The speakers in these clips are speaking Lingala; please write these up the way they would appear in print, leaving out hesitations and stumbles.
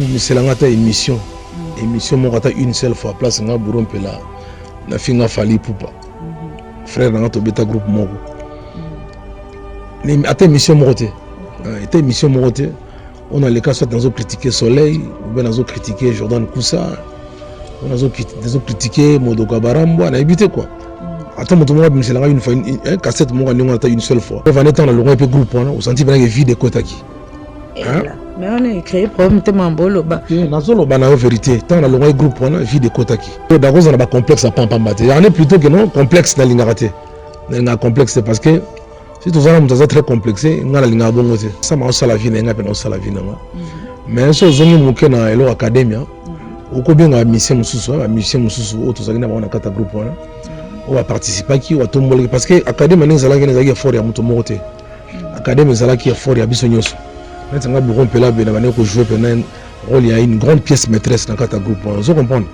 C'est la émission. Émission morata une seule fois place nga buron pela na finga fali poupa. Frère nga to beta groupe moko. Mais ata émission moroté. Ata émission moroté. On a les cas soit dans critiquer Soleil, ou bien dans critiquer Jordan Koussa, on a critiquer Modoka Barambo, on a évité quoi. Attends, mon tournoi, c'est une fois une cassette, mon une seule fois. On va être dans le roi groupe, on senti bien que vie de Kotaki. Mais on a créé problème tellement beau là-bas. Nazolo bana vérité. Tant dans le roi groupe, on a vie de Kotaki. D'abord, on a pas complexe à Pampambate. Il y en a plutôt que non complexe dans l'ingaraté. Dans complexe, c'est parce que si tout ça, nous très complexé, on a la ligne bon aussi. Ça m'a aussi la vie, on a pas aussi la vie, mais ce zone où on a l'école académie, au combien on a mission mususu, autre ça qui n'a pas on a quatre groupes, on va participer qui, on va tomber parce que académie n'est pas là qui est fort, il y a beaucoup de mots. Académie est là qui est fort, il y a bisognos. Maintenant, on a pela ben, on a jouer pendant rôle, il y a une grande pièce maîtresse dans quatre groupes. Vous comprenez?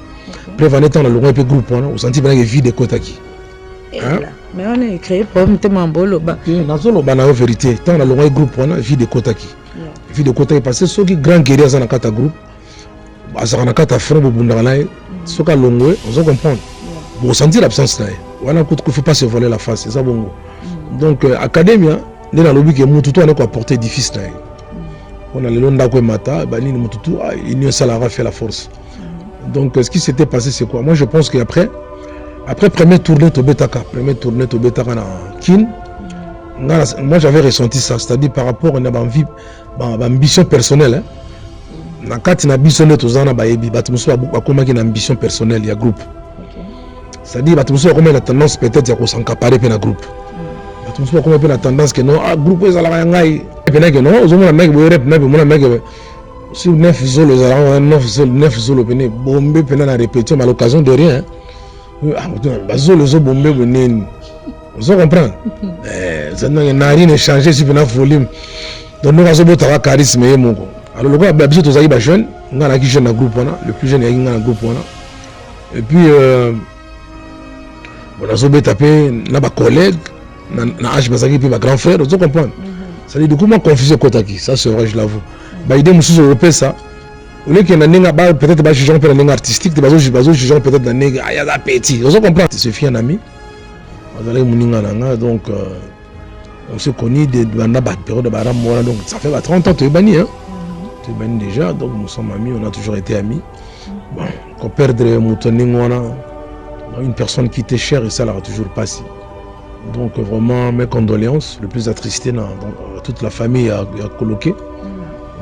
Prévenez tant dans le roi groupe, on senti bien que vie de Kotaki. Mais on a créé problème tellement beau là-bas. Nazolo bana vérité. Tant dans le roi groupe, on a vie de Kotaki. Vie de Kotaki parce que ceux qui grand guerriers dans quatre groupes, ça na quatre frères au bundanganaï, ceux qui longue, on comprend. Bon, sentir l'absence là. Voilà, qu'il ne faut pas se voler la face, c'est ça bon. Donc académie, n'est dans le but que Mututu a quoi porter édifice là. On a le long d'Akwe Mata, Bani Mututu, l'union salariale fait la force. Donc ce qui s'était passé c'est quoi? Moi je pense qu'après première tournée Tobetaka en Kin, moi j'avais ressenti ça, c'est-à-dire par rapport à ma ambition personnelle. Na kati na biso ne tozana ba yebi batumuso bakoma ki na ambition personnelle ya groupe. C'est-à-dire batumuso bakoma la tendance peut-être ya ko s'encaparer pe na groupe. Batumuso bakoma pe la tendance que non groupe ezala ngai pe que non ozomona mec bo rep na pe mona mec sur 9 zolo ezala 9 zolo pe ne bombe pe na répétition à l'occasion de rien. Bazolo zo bombe bonene. Vous comprenez? Ça n'a rien changé sur le volume. Donc nous avons besoin de charisme et mon. Alors le gars a besoin de tous les jeunes. On a qui jeune dans groupe le plus jeune est dans le groupe et puis on a besoin de taper na ba collègue na âge basaki puis ba grand frère. Vous comprenez? Ça dit du coup moi confusé Kotaki. Ça c'est vrai je l'avoue. Ba idée mususu européen ça. Au lieu qu'il y ait peut-être des gens artistiques, des gens peut-être des gens petit. Vous comprenez? C'est fille un ami. Donc on se connaît de la période de Baram. Donc ça fait 30 ans que tu es banni. Tu es banni déjà, donc nous sommes amis, on a toujours été amis. Bon, quand perdre une personne qui était chère et ça l'a toujours passé. Donc vraiment mes condoléances, le plus attristé dans toute la famille a coloqué.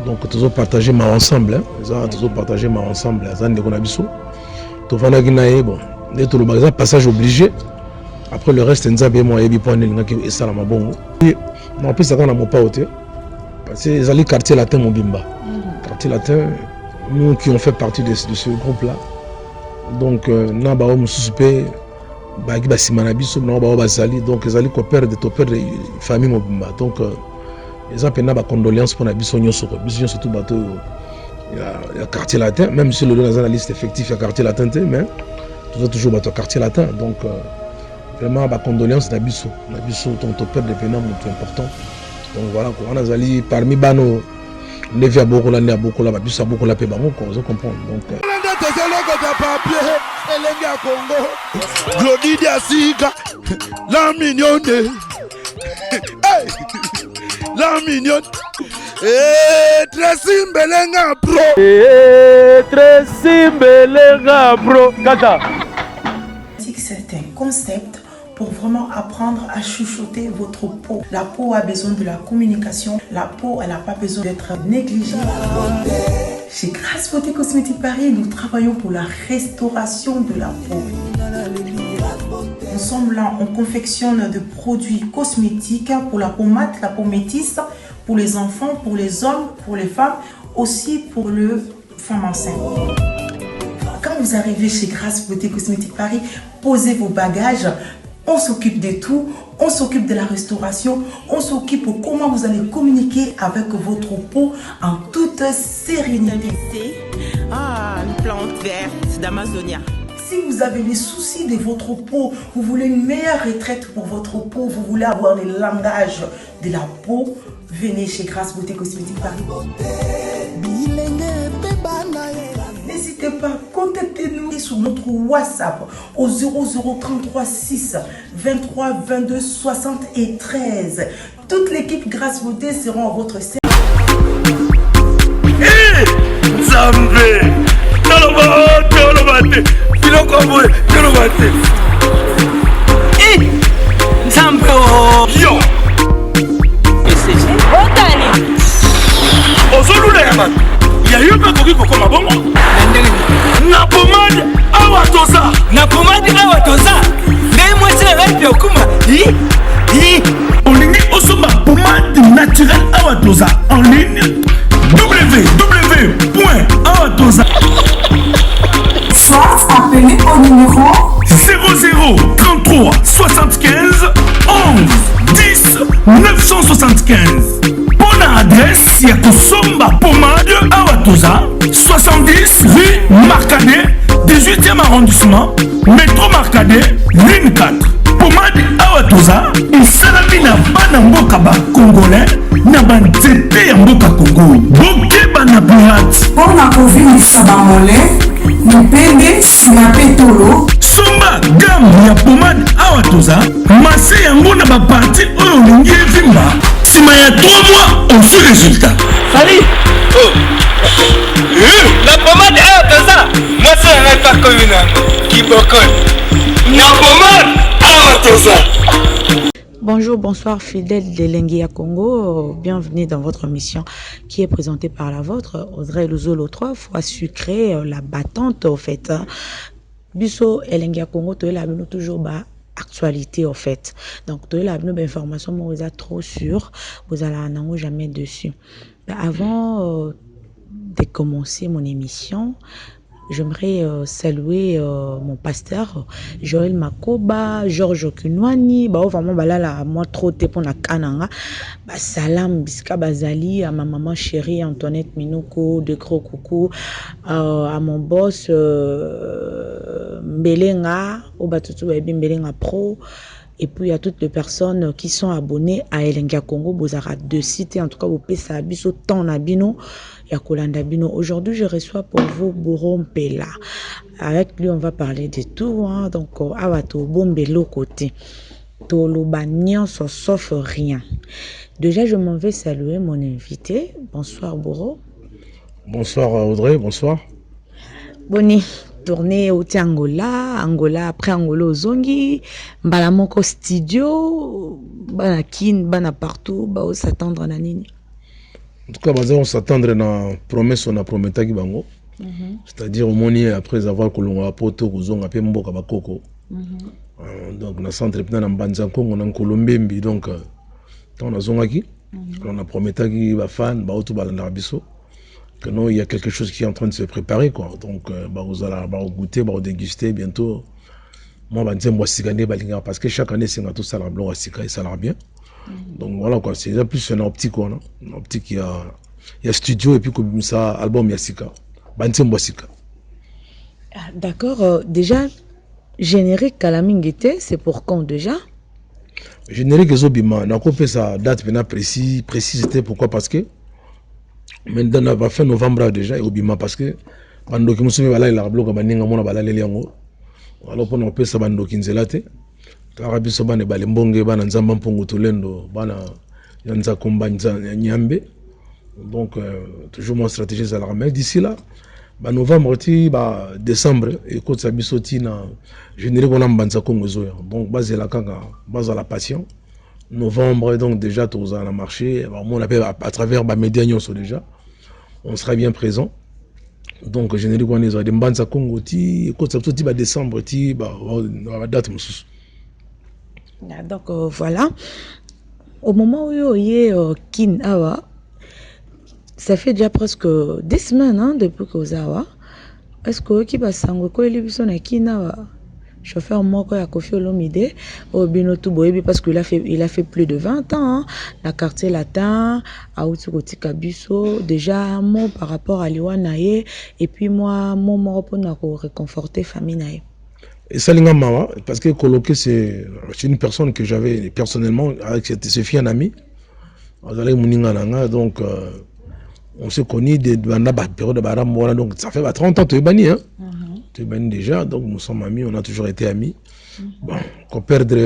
Donc tous ont partagé ma ensemble, tous ont partagé ma ensemble, bon, tout le passage obligé. Après le reste, nous avons moi et ça la mabongo. En plus ça quand on pas ôté parce que les quartier latin Mobimba. Quartier latin, nous qui ont fait partie de ce groupe là. Donc na ba homme suspect ba ki ba simana biso na ba bazali donc les ali ko perdre de famille Mobimba. Donc les gens pena ba condoléances pour na biso nyonso surtout bateau il y a quartier latin même si le dans la liste effective il y a quartier latin mais toujours bateau quartier latin donc vraiment ma condoléance na biso ton père de pena c'est important donc voilà quoi on a zali parmi bano nevia beaucoup là ba biso beaucoup là pe bango quoi vous comprenez donc Glody Diasika la mignonne la mignonne Tracy Mbelenga bro Kata. C'est un concept pour vraiment apprendre à chuchoter votre peau. La peau a besoin de la communication. La peau, elle n'a pas besoin d'être négligée. Chez Grace Beauté Cosmétique Paris, nous travaillons pour la restauration de la peau. Ensemble, là, on confectionne de produits cosmétiques pour la peau mate, la peau métisse, pour les enfants, pour les hommes, pour les femmes, aussi pour les femmes enceintes. Quand vous arrivez chez Grace Beauté Cosmétique Paris, posez vos bagages. On s'occupe de tout, on s'occupe de la restauration, on s'occupe de comment vous allez communiquer avec votre peau en toute sérénité. Une plante verte d'Amazonia. Si vous avez des soucis de votre peau, vous voulez une meilleure retraite pour votre peau, vous voulez avoir le langage de la peau, venez chez Grace Beauté Cosmétique Paris. pas, contactez-nous sur notre WhatsApp au 0033 6 23 22 73. Toute l'équipe Grâce Beauté sera en votre service. Zambé, Tolobate, Filokoboy, Tolobate. Nzambe Yo, otani ozolula ya bato. Ya yo pe koki kokoma bongo. Na pomade awa toza. na pomadi awa toza ngai mwasi na ngai piokuma Olingi osomba pomade naturelle awa toza en ligne. www.awatoza. Soit appelez au numéro 00 33 75 11 10 975. Bonne adresse, ya kosomba pomade Awatoza, 70 rue Marcadet, 18e arrondissement, métro Marcadet, ligne 4. Pomade Awatoza, esalami na bana mboka ba congolais, na banzete ya mboka Congo. Bokeba na pirate. pour la province Bamolé, Mupende, Sinapetolo, Somba gamme ya pomade Awatoza, masse yango na ba parti oyo olingi evimba. Sima ya 3 mois, on suit résultat. Salut. La pomade awa toza mwasi na ngai pakomi nango kibokoi na pomade awa toza. Bonjour, bonsoir fidèles de Lengia Congo, bienvenue dans votre émission qui est présentée par la vôtre, Audrey Luzolo 3 fois sucré, la battante au fait. Biso et Lengia Congo, tu es là, nous toujours bas. Actualité au fait. Donc, tu as la information, mais vous êtes trop sûr, vous allez en jamais dessus. Avant de commencer mon émission, j'aimerais saluer mon pasteur Joël Makoba, Georges Kunwani, vraiment là moi trop te pour na kananga, salam biska bazali à ma maman chérie Antoinette Minoko, de gros coucou à mon boss Mbelenga, au batutu Mbelenga Pro. Et puis, il y a toutes les personnes qui sont abonnées à Elengia Congo, Bozara de citer, en tout cas, au PSA Biso, Tanabino, Yakolanda Bino. Aujourd'hui, je reçois pour vous Borom Pela. Avec lui, on va parler de tout, hein. Donc, Awato, Bombelo côté. Tolobanian, sauf rien. Déjà, je m'en vais saluer mon invité. Bonsoir, Boro. Bonsoir Audrey, bonsoir. Boni. Tourné au Angola, après Angola au Zongi, Mbalamoko studio, bana kin, bana partout, on s'attendre à nini. En tout cas, on s'attendre à la promesse, on a promis à Bango. C'est-à-dire au monier après avoir colonné à Poto, Kozong, à Pemboka Bakoko. Donc, on a centre plein en Banzanko, on a en Colombie, donc on a Zongaki. On a promis à Bafan, Baoto Balandabiso. Que non, il y a quelque chose qui est en train de se préparer, quoi. Donc, vous allez goûter, vous déguster bientôt. Moi, parce que chaque année, c'est un tout ça, la blanc, et ça a l'air bien. Donc, voilà, quoi. C'est plus une optique, quoi. Une optique, il y a studio, et puis comme ça, album, il y a Sika. D'accord. Déjà, générique Kalamingete, c'est pour quand déjà? Générique Zobima, on a coupé sa date maintenant précise, c'était pourquoi? Parce que maintenant, on va fin novembre déjà, et Obima, parce que bando qui me soumet là, il a bloqué baninga mona balale liango. Alors pour nous payer ça bando qui nzelate. Karabi so bane balembonge bana nzamba mpongo tolendo bana yanza kombanza nyambe. Donc toujours mon stratégie ça la remet d'ici là. Ba novembre ti ba décembre et côté sa bisoti na générique on a mbanza Congo zoya. Donc basé la kanga, base à la passion. Novembre donc déjà tous à la marché, on appelle à travers ba médias nyonso déjà. On sera bien présent. Donc générique on est des mbanza Congo ti côté sa ti ba décembre ti ba date mususu. Donc voilà. Au moment où il y a Kin Awa, ça fait déjà presque 10 semaines hein, depuis que vous avez. Est-ce que qui va s'engager quoi les personnes à Kin Awa? Chauffeur moi quoi a Kofi Olomide au Binotou Boebi parce qu'il a fait plus de 20 ans hein, la quartier latin à Outukoti Kabuso déjà un mot par rapport à Liwanaye et puis moi mon pour nous réconforter famille naye. Et Salinga Mawa, parce que Koloké, c'est une personne que j'avais personnellement, avec ce fils un ami. Donc, On s'est connus de la période de Baram, donc ça fait 30 ans que tu es banni. Hein? Tu es banni déjà, donc nous sommes amis, on a toujours été amis. Bon, qu'on perdre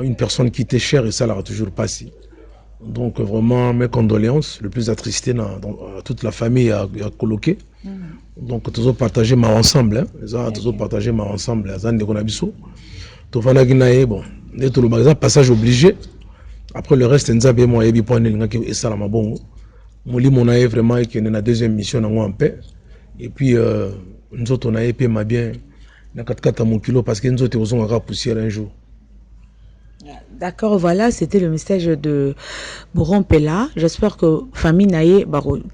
une personne qui était chère et ça l'a toujours passé. Donc vraiment mes condoléances, le plus attristé dans toute la famille a coloqué. Donc tous partagé ma ensemble, tous partagé ma ensemble, tout bon, tout le passage obligé. Après le reste, nzabe moi yebi point et ça la mabongo. Moli mon aïe vraiment qui est dans la deuxième mission en paix. Et puis nous autres on a épé ma bien dans 4 mon kilo parce que nous autres on aura poussière un jour. D'accord, voilà, c'était le message de Boron Pela. J'espère que famille naïe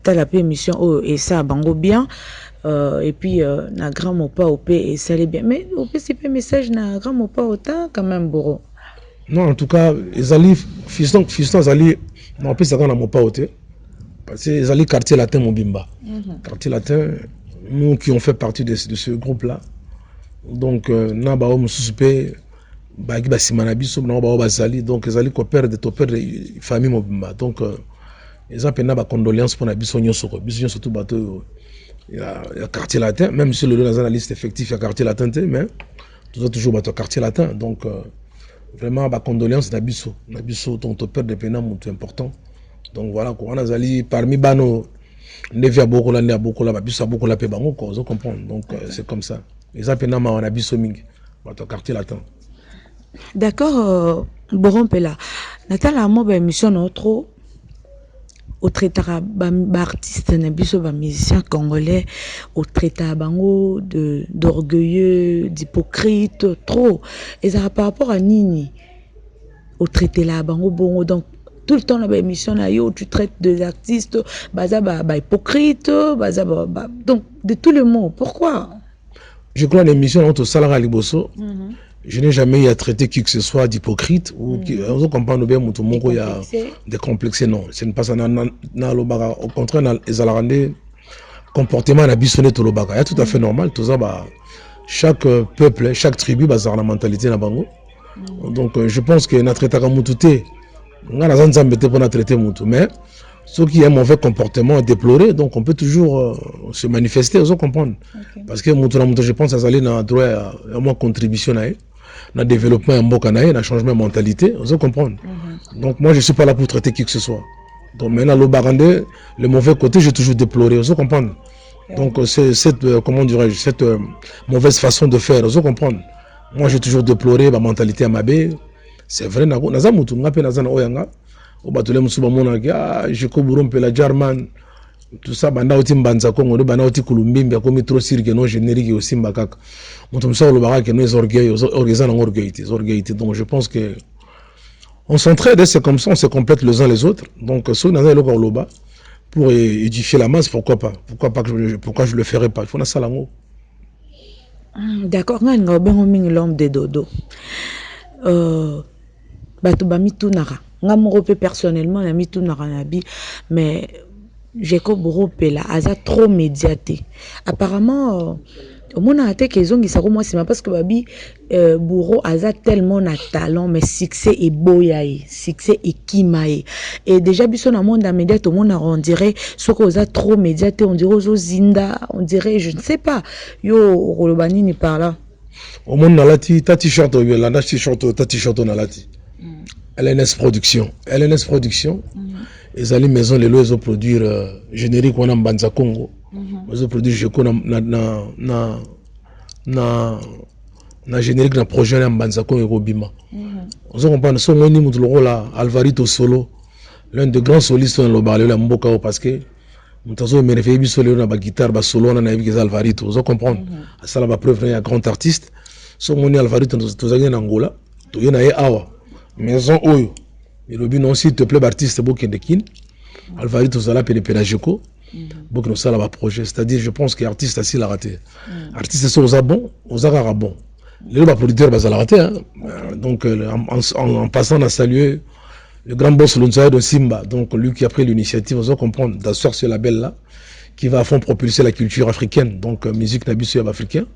t'as la émission et ça bango bien. Et puis na grand mot pas op et ça allait bien. Mais op c'est pas message na grand mot pas autant quand même Boron. Non, en tout cas, les alliés fiston alliés non plus ça quand na mot pas autant. Parce que les alliés quartier latin Mobimba. Quartier latin, nous qui ont fait partie de ce groupe là. Donc na ba homme suspect bagi basimana biso na ba bazali donc les alliés coopèrent de famille Mobimba. Donc les appena ba condoléances pour na biso nyonso surtout bateau. Il y a quartier latin, même si le dans la liste effective, il y a quartier latin, mais toujours quartier latin. Donc, vraiment, ma condoléance d'Abisso. N'Abisso, ton père de Pénam, c'est important. Donc voilà, on a zali parmi Bano, Nevia Bokola, Nea Bokola, Babissa Bokola, Pébango, vous comprenez. Donc, c'est comme ça. Les Apénam, on a Abisso Ming, votre quartier latin. D'accord, Boron Pela. Nathalie, à moi, mission trop. Au traitara artiste nabiso ba musicien congolais au traitara bango d'orgueilleux d'hypocrite trop et ça par rapport à Nini au traité la bango bongo donc tout le temps la émission là yo tu traites des artistes baza ba hypocrite baza donc de tous les mots pourquoi je crois l'émission entre Salara Liboso je n'ai jamais eu à traiter qui que ce soit d'hypocrite ou on comprend bien mon il y a des complexes non c'est pas ça au contraire les alarandés comportement n'a bisonné tout le baga est tout à fait normal tout ça chaque peuple chaque tribu bazar la mentalité na bango donc je pense que na traiter comme tout on a la nzambe pour na traiter mutu mais ceux qui ont un mauvais comportement déploré donc on peut toujours se manifester vous comprendre parce que mutu je pense à aller dans droit à moins contribution dans le développement en Bokanaï, dans le changement de mentalité, vous comprenez. Donc moi je ne suis pas là pour traiter qui que ce soit. Donc maintenant le barandé, le mauvais côté, j'ai toujours déploré, vous comprenez. Donc c'est cette, comment dirais-je, cette mauvaise façon de faire, vous comprenez. Moi j'ai toujours déploré ma mentalité à Mabé. C'est vrai, nazamutu, ngape nazana oyanga, obatule musuba monaka, jeko burumpe la German. Tout ça, banda oti mbanza kongo, banda oti kulumbimbi, akomi trop sirke non générique aussi mbakaka. Montom ça le barak no les orgueillité. Donc je pense que on s'entraide, c'est comme ça, on se complète les uns les autres. Donc ceux dans le loba pour édifier la masse, pourquoi pas pourquoi je le ferais pas? Il faut na salango. D'accord, nga bengo mingi l'homme de dodo. Bato ba mitunara. Nga moko pe personnellement na mitunara nabi mais Jacob Boron Pela aza trop médiaté. Apparemment, au monde a été qu'ils ont dit ça comme moi c'est parce que babi Bourreau aza tellement na talent mais succès est boyaé, succès est kimaé. Et déjà biso na monde média tout le monde on dirait ce qu'on a trop médiaté, on dirait aux Zinda, on dirait je ne sais pas. Yo Rolobani ni par là. Au monde na lati ta t-shirt la na t-shirt ta t-shirt na lati. LNS Production. Les alliés maison les lois ils ont produire générique on a Mbanza Congo. Ils ont produit je connais na générique na projet na Mbanza Congo et Robima. On se comprend son oni mutlo là Alvarito Solo l'un des grands solistes dans le ballet la Mboka parce que mutazo merveilleux bi solo na ba guitare ba solo na na bi Alvarito. Vous comprenez ça la ba preuve il y a grand artiste son oni Alvarito tozaki na Angola to yena e awa maison oyo et le but non s'il te plaît artiste Bokendekin Alvarito Zala Pédagico beaucoup de ça là projet c'est-à-dire je pense que artiste assis l'a raté artiste sont aux bon aux arara bon les producteurs bah l'a raté hein? Donc en passant à saluer le grand boss Lunzaya de Simba donc lui qui a pris l'initiative vous comprendre d'asseoir ce label là qui va à fond propulser la culture africaine donc musique nabisu africain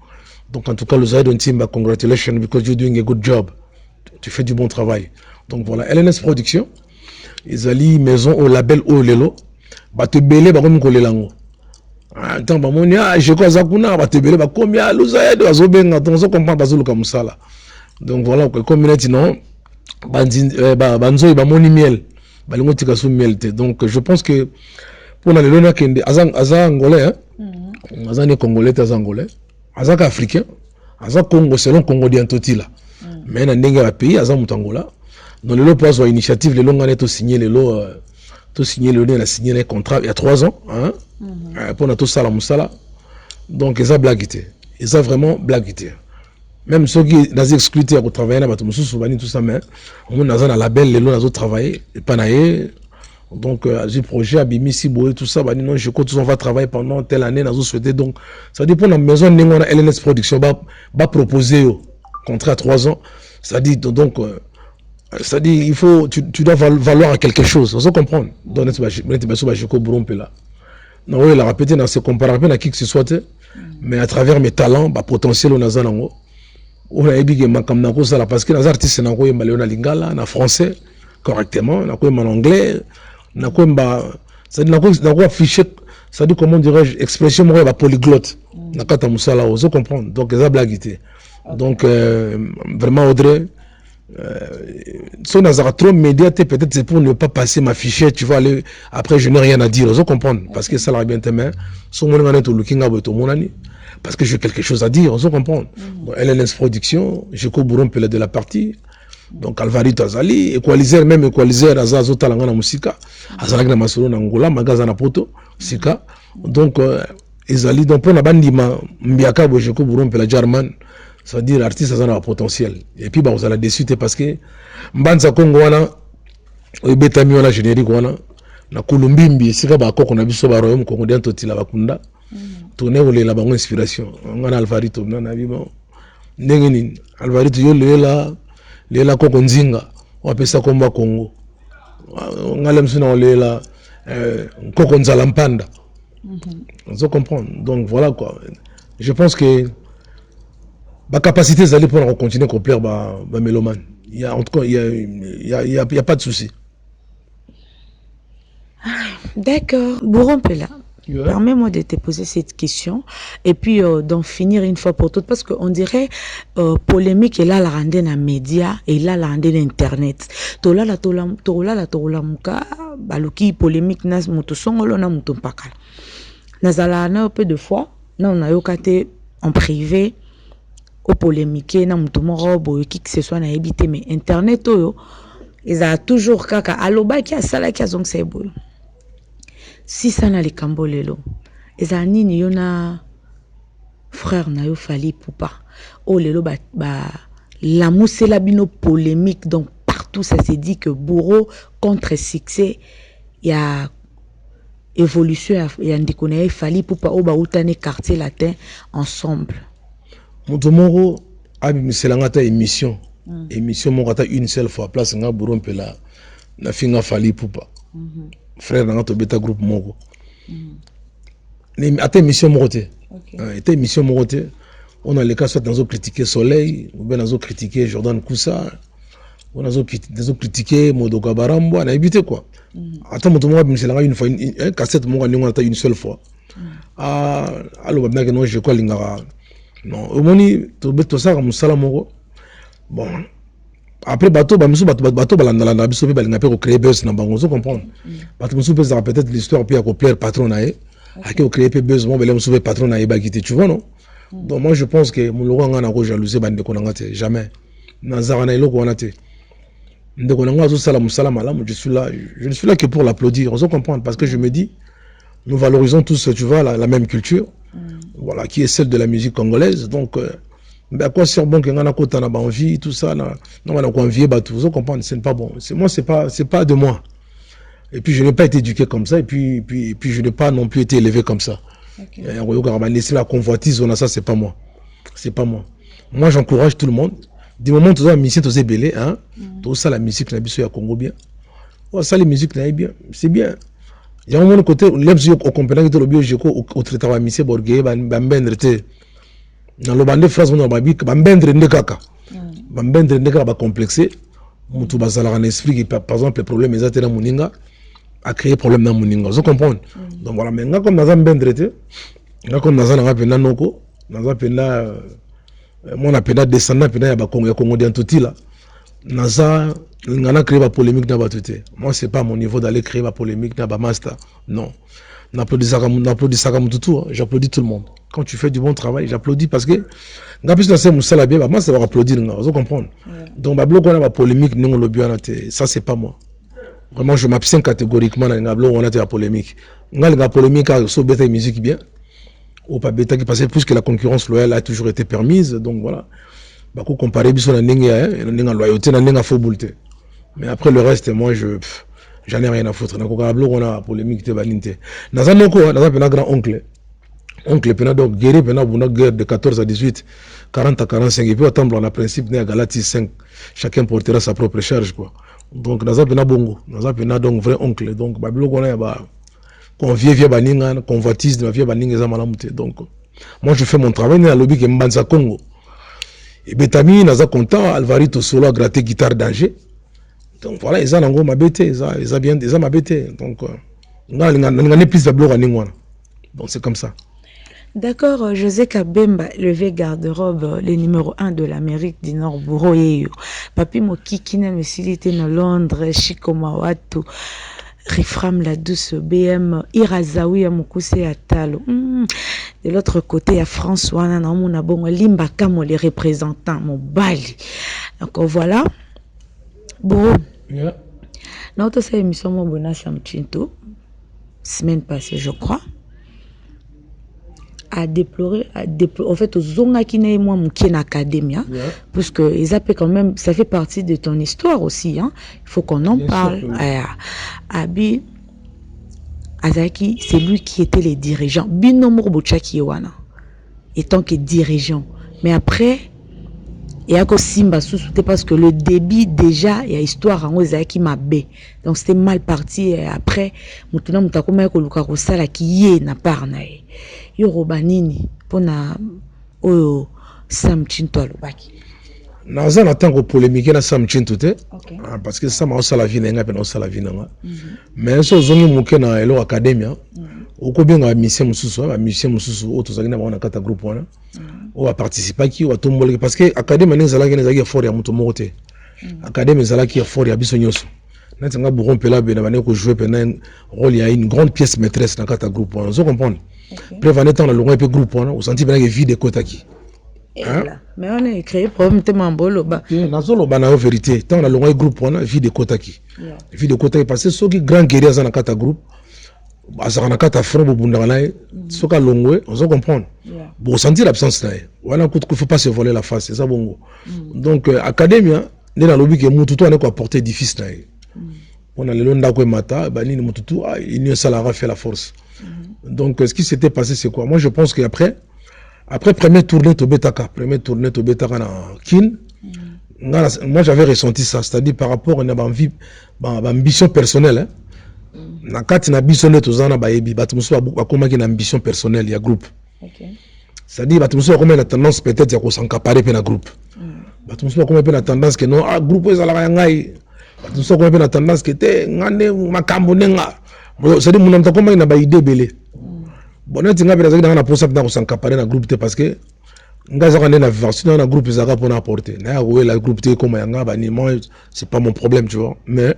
donc en tout cas Lunzaya de Simba congratulations because you're doing a good job tu fais du bon travail. Donc voilà, LNS Production, ils allient maison au label Olelo. bato belé ba comme kolelango tant ba moni je ko zakuna bato belé ba komi luza ya de azobenga donc on comprend bazuluka musala donc voilà comme minute non banzo ba moni miel balingo tika sou miel te donc je pense que pour na lelo na kende aza angolais aza ne congolais aza angolais aza ka africain aza Congo selon Congo diantotila mais na ndenge ba pays aza mutangola dans lelo pas initiative lelo ngane to signer lelo to signer le lien a signé un contrat il y a 3 ans hein pour na to sala musala donc ils a blaguité ils a vraiment blaguité même ceux qui dans excluté à travailler na bato mususu bani tout ça mais on na za na label lelo na zo travailler pas naé donc j'ai projet abimi si boé tout ça bani non je compte on va travailler pendant telle année na zo souhaiter donc ça dépend de la maison ningo na LNS production ba proposer contrat à 3 ans ça dit donc c'est-à-dire il faut tu dois valoir à quelque chose on se comprend donc là non il a répété dans ce comparaison à qui que ce soit mais à travers mes talents bah potentiel on a ça nango on a ébiqué ma comme nako ça parce que les artistes nango y malé on a lingala en français correctement nako en anglais nako ba ça dit nako affiché ça dit comment dirais-je expression moi ba polyglotte nakata musala on se comprend donc ça blaguité donc vraiment Audrey si on a trop médiaté peut-être c'est pour ne pas passer ma fichette tu vois aller après je n'ai rien à dire vous comprendre parce que ça l'a bien tes mains son mon est looking à votre monani parce que j'ai quelque chose à dire vous comprendre LNS production je couvre peu de la partie donc Alvarito Azali équaliser même équaliser azazo talanga na musika azalaka na masolo na ngola magaza na poto sika donc ezali donc pour na bandima mbiaka bo je couvre peu la German ça veut dire l'artiste a un potentiel et puis bah vous allez déçu parce que mbanza Congo wana betami wana générique wana na kulumbimbi sika ba ko na biso ba royaume Congo dianto tila bakunda tourner ou la bango inspiration ngana Alvarito na bibo ndenge nini Alvarito yo lela ko nzinga on appelle ça combat Congo ngala msuna lela ko nzala mpanda on comprend donc voilà quoi je pense que ma capacité d'aller pour continuer à complaire ma mélomane. Il y a en tout cas il y a pas de souci. D'accord, Bourron Pela. Yeah. Permets-moi de te poser cette question et puis d'en finir une fois pour toutes parce qu'on dirait polémique et là la rende na média et là la rende na internet. Tola la muka baluki polémique nas muto songolo na muto pakala. Nazala na un peu de fois na on a yokate en privé au polémique na mutu moko qui que ce soit na ebité mais internet oyo ils a toujours kaka aloba ki asala ki azong sebo si ça na likambo lelo eza nini yona frère na yo Fally Ipupa o lelo ba la musela bino polémique donc partout ça se dit que bourreau contre succès il y a évolution il y a ndikona Fally Ipupa o ba utane quartier latin ensemble. Motomoro abimisela ta émission émission mo ta une seule fois place nga Bourron Pela na finga Fally Ipupa frère nga to beta groupe moko ni ata émission mokote était émission mokote on a les cas soit dans critiquer Soleil ou bien dans critiquer Jordan Koussa on a critiquer Modoka Barambo on a évité quoi ata motomoro abimisela une fois une cassette mo nga ta une seule fois alors babna que non je quoi lingara non au moni to ça comme ça moko bon après bateau balandala na biso pe balinga pe ko créer buzz na bango zo comprendre bateau musu pe ça peut-être l'histoire puis à ko plaire patron nae a ko créer pe buzz mo bele musu pe patron nae ba quitter tu vois non donc moi je pense que mon logo nga na ko jalouser bande ko na te jamais na zarana iloko wana te ndeko na nga zo sala musala malamu je ne suis là que pour l'applaudir on comprendre parce que je me dis nous valorisons tous tu vois la même culture voilà qui est celle de la musique congolaise donc mais à quoi sert bon que ngana kota na ba envie tout ça na on a envier ba tout vous comprendre c'est pas bon c'est moi c'est pas de moi et puis je n'ai pas été éduqué comme ça et puis je n'ai pas non plus été élevé comme ça et on va laisser la convoitise on a ça c'est pas moi j'encourage tout le monde du moment où tu as mission tu es belé hein tout ça la musique na biso ya Congo bien ça les musiques na bien c'est bien. Il y a un moment côté l'ebs au compagnie de l'obio jeko au traitement à Michel Borgé bambendre te dans le bande phrase on a babi bambendre ndekaka bambendre ndekaka ba complexé mutu bazala en esprit par exemple les problèmes exactement muninga a créé problème dans Moninga. Vous comprenez? Donc voilà, mais comme dans un ben traité, comme dans un appel noko, dans un appel mon appel descendant appel ya ba Congo d'Antoti là. Naza ngana créé la polémique dans batute. Moi c'est pas mon niveau d'aller créer la polémique dans ba master. Non. N'applaudis ça comme tout, j'applaudis tout le monde. Quand tu fais du bon travail, j'applaudis parce que ngapis na c'est musala bien, moi ça va applaudir nga, vous comprenez. Donc ba bloc on a la polémique non le bien ça c'est pas moi. Vraiment je m'abstiens catégoriquement dans ngablo on a la polémique. La polémique sur bêta musique bien. Ou pas bêta qui passait plus que la concurrence loyale a toujours été permise, donc voilà. Bako comparer biso na ninga loyauté na ninga fauboulté. Mais après le reste moi j'en ai rien à foutre. Donc on a polémique te baninte. Dans un oko, dans un grand oncle. Oncle pena donc guerre pena buna guerre de 14 à 18, 40 à 45 et puis attendre on a principe né à Galatie 5. Chacun portera sa propre charge quoi. Donc dans un pena bongo, dans un pena donc vrai oncle. Donc bablo on a ba convier via baninga, convoitise de via baninga za malamute. Donc moi je fais mon travail dans le lobby que Mbanza Congo. Et Betami naza content Alvarito solo a gratté guitare d'Angers. Donc voilà, ils ont ma bête, ils ont bien, ils ont ma bête. Donc, donc c'est comme ça. D'accord, José Kabemba, le vieux garde-robe, le numéro 1 de l'Amérique du Nord, Bouro Yeyo. Papi Mokikine, me silité dans Londres, Chico Mawatu, Rifram la douce, BM, Irazawi, Mokuse Atalo. De l'autre côté, il y a François, Nanamuna Bongo, Limba Kamo, les représentants, Mobali. Donc voilà. Bon, notre émission Mobona Samchinto, semaine passée, je crois, a déploré, en fait, aux Zonga qui n'est moi Moukien Academia, parce que ils appellent quand même, ça fait partie de ton histoire aussi, hein. Il faut qu'on en parle. Abi Azaki, c'est lui qui était le dirigeant. Binomor Bochaki Ewana, étant que dirigeant. Mais après, il y a que Simba sous-souté parce que le débit déjà, il y a histoire en Ozaki Mabé. Donc c'était mal parti. Et après, Moutuna Moutakoma Koluka Rosala qui y n'a pas naé. Yorobanini, pour na Sam Chinto Alubaki. Naza n'attend que polémique na Sam Chinto te. Parce que ça m'a aussi la vie n'a pas la vie n'a. Mais ce zongi mouké na Elo Academia. Oko bien nga mission mususu auto zagina ba na kata groupe wana o va participer qui o tombola parce que académie nezala ngene zaki fort ya muto mokote académie zala ki fort ya biso nyoso na tanga bu rompela be na bane ko jouer pena rôle ya une grande pièce maîtresse na kata groupe wana vous comprenez prévenez tant le loin pe groupe wana o senti bana ke vide kotaki mais on a créé problème tellement bolo ba na zolo bana vérité tant le loin groupe wana vide kotaki parce que ceux qui grand guerrier za na kata groupe Azana kata front bundanganaye soka longwe on se comprendre bon sentir l'absence là voilà qu'il faut pas se voler la face c'est ça bongo donc académia n'est dans lobby que mututu ane ko apporter difficile là on a le londa ko mata ba ni mututu il salara fait la force donc ce qui s'était passé c'est quoi moi je pense que après première tournée to betaka na kin moi j'avais ressenti ça c'est-à-dire par rapport à une envie ambition personnelle hein. Na kati na biso ne tozana ba yebi batu musu ba komaki na ambition personnelle ya groupe. C'est-à-dire batu musu ba komaki na tendance peut-être ya ko s'encaparer pe na groupe. Batu musu ba komaki pe na tendance que non groupe ezala ya ngai. Batu musu ba komaki pe na tendance que te ngane makambo nenga. C'est-à-dire mon amta komaki na ba idée belé. Bonnet nga bela zaki na posa pe na ko s'encaparer na groupe te parce que nga zaka na version na groupe ezaka pour apporter. Na ouais la groupe te comme nga ba ni moi c'est pas mon problème tu vois mais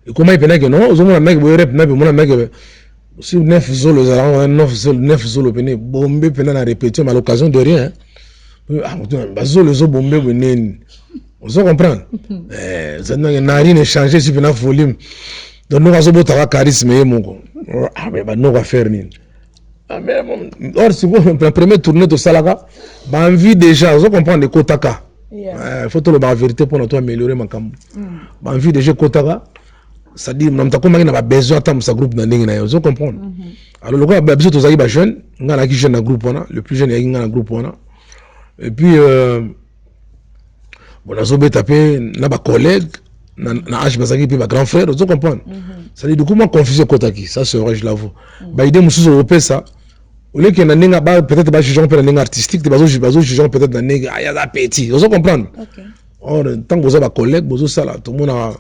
et comment il peut que non, on a mec boire na be mon mec si 9 zolo zala 9 zolo pene bombe pene na répéter mais à l'occasion de rien ah bazolo zo bombe benen on se comprend ça n'a rien changé si pena volume donc nous avons beau charisme et mon ah mais bah nous va faire ni ah mais or si vous la première tournée de Salaga bah envie déjà on comprend de Kotaka faut te le la vérité pour nous améliorer ma cam bah envie déjà Kotaka c'est-à-dire nous avons besoin de ce groupe dans les vous comprenez alors le gars besoin de ça jeune ngana qui jeune dans groupe le plus jeune il dans groupe et puis bon azo betaper na ba collègue na âge bazaki puis ba grand frère vous comprenez c'est-à-dire du coup moi confusion kotaki ça c'est vrai je l'avoue ba idée mususu européen ça au lieu que na ninga ba peut-être ba jugeant peut ninga artistique de bazo jugeant peut-être na ninga aya da petit vous comprenez or tant que vous avez ba collègue vous ça là tout le monde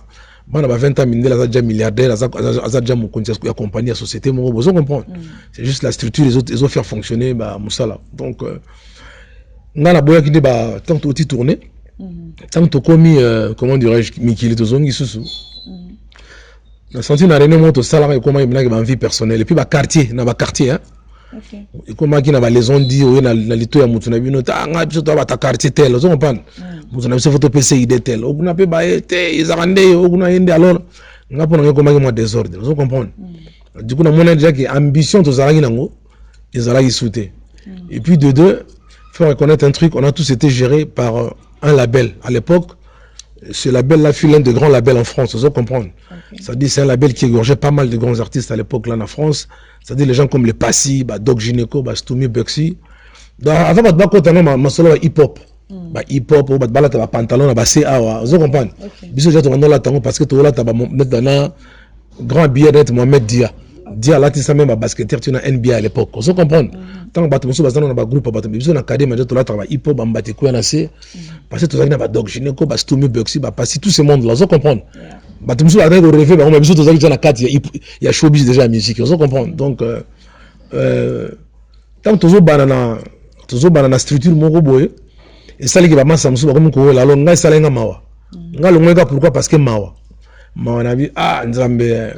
bana ba 20 ans mindele aza déjà milliardaire aza déjà mokonzi ya compagnie ya société moko bozo comprendre c'est juste la structure les autres faire fonctionner ba musala donc nga na boya kinde ba tant que tu tourner tant que komi comment dirais-je mikili tozongi susu na senti na réunion moto sala ko comment il ba vie personnelle et puis ba quartier na ba quartier hein okay. Et comment qui na ba les on dit na lito ya mutu na bino ta nga biso to ba ta quartier tel ozo comprendre mutu na biso photo PC ID tel oguna pe ba te izarande oguna yende alors nga pona comment qui moi désordre ozo comprendre du coup na mona déjà que ambition to zalaki nango ezalaki souté et puis de deux faut reconnaître un truc on a tous été gérés par un label à l'époque. Ce label-là fut l'un des grands labels en France, vous comprendre. Okay. C'est-à-dire c'est un label qui égorgeait pas mal de grands artistes à l'époque là en France. C'est-à-dire les gens comme les Passy, Doc Gineco, Stoumi, Buxy. Avant de battre ma solo hip-hop. Hip-hop, battre pantalon, CA, vous comprenez. Bisous j'ai tourné là parce que tout là t'as mettre grand billet d'être Mohamed Dia. Dia là tu sais même basketteur tu as NBA à l'époque. Vous comprenez. Tant battre monsieur bazana na groupe battre bisous na académie tout là t'as hip-hop bambate quoi na C. Parce que tout ça na Doc Gineco, Stoumi, Buxy, Passy tous ces mondes là, vous comprenez. Bah tu me souviens de rêver bah on bisous tout ça qui na 4 il y a showbiz déjà musique, vous comprenez. Donc tant toujours banana structure moko boye et ça qui va massa musu comme ko la lo ngai sala nga mawa. Nga lo ngeka pourquoi parce que mawa na bi nzambe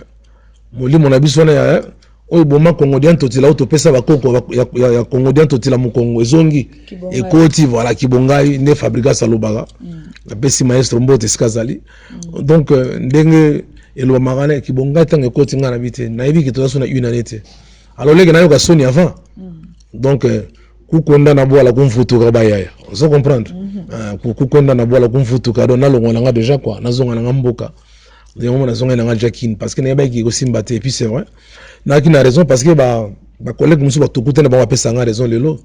moli mon abi sona ya oyo boma congolien totila utopesa bakoko ya congolien totila mu Congo ezongi ekoti voilà kibongai ne fabrica salobaka la pesi maestro mbote skazali donc ndenge elo magane kibongai tange ekoti nga na bite na yebi kitoza sona une année te alors lege na yo ka soni avant donc kukonda na boala kumfutuka bayaya vous comprendre kukonda na boala kumfutuka do na longo nga déjà quoi nazonga na mboka de moment nazonga na Jacqueline parce que na yebaki ko simbate et puis c'est vrai na qui na raison parce que ba collègue musu ba tokuta na ba pesa nga raison lelo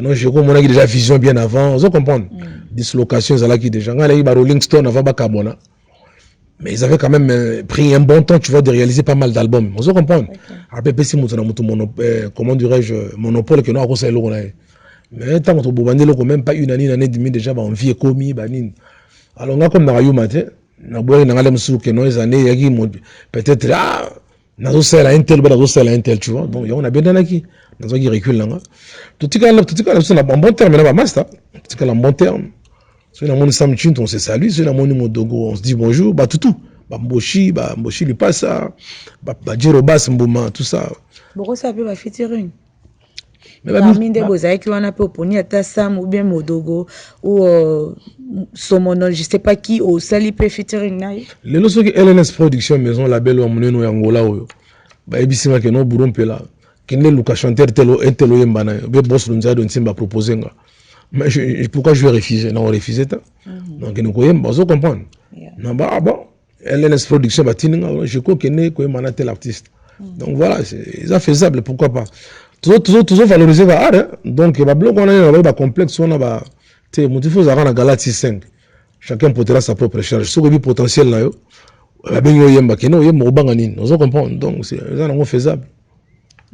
non je ko mona ki déjà vision bien avant vous comprendre dislocation zala qui déjà nga la ba Rolling Stone avant ba Carbona mais ils avaient quand même pris un bon temps tu vois de réaliser pas mal d'albums vous comprenez après pesi mutu na mutu comment dirais-je monopole que non ko sa lelo na mais tant que bobandelo ko même pas une année et demie déjà ba on vie commis ba nini alors nga comme na yuma te na boye na ngalem suke no les années yaki peut-être nazo sala intel tu vois donc on a bien danaki nazo qui recule là tout cas c'est un bon terme na ba master tout cas un bon terme c'est na moni samchin on se salue c'est na moni modogo on se dit bonjour ba tout ba mboshi li passe ba jiro bas mbuma tout ça boko ça peut ba featuring mais parmi des bozai qui on a peu poni ata sam ou bien modogo ou somonol je sais pas qui au sali peut featuring nai les loso qui LNS production maison label wa muneno ya ngola oyo ba ebisima ke no burompela kene luka chanteur telo yemba na be boss lunzado ntimba proposer nga mais pourquoi je vais refuser non refuser ta donc nous koyemba vous comprendre non bah bon LNS production ba tininga je crois kene koyemba na tel artiste donc voilà c'est faisable pourquoi pas toujours valoriser va art donc ba bloc on a ba complexe on a ba te motifo za na Galaxy 5 chacun portera sa propre charge ce que potentiel là yo ba benyo yemba keno yemba obanga nini vous comprenez donc c'est ça non faisable.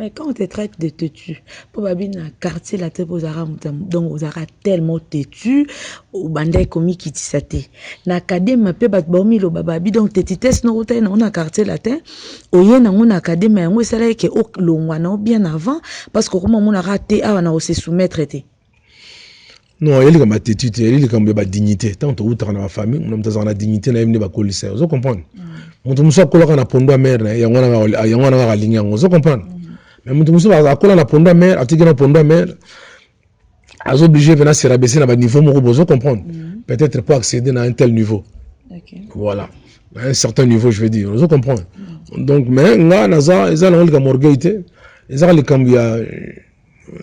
Mais quand on te traite de têtu, pour babine quartier la tête aux arabes donc aux arabes tellement têtu au bandai commis qui tisate na académie pe bat bormi lo bababi donc têtitesse no route on a quartier la tête au yena on académie on sala que au longwana bien avant parce que comment on a raté à on se soumettre été non il comme têtu il comme ba dignité tant to uta na famille on a na dignité na yemne ba colissé vous comprenez on muso ko na pondo mère na yangwana ga linya vous comprenez mais mutu muso akola na pondo mère atiki na pondo mère azo obligé venir se rabaisser na ba niveau moko bozo comprendre peut-être pour accéder à un tel niveau voilà à un certain niveau je veux dire vous comprenez donc mais nga naza ezala ngolika morgaité ezala likambia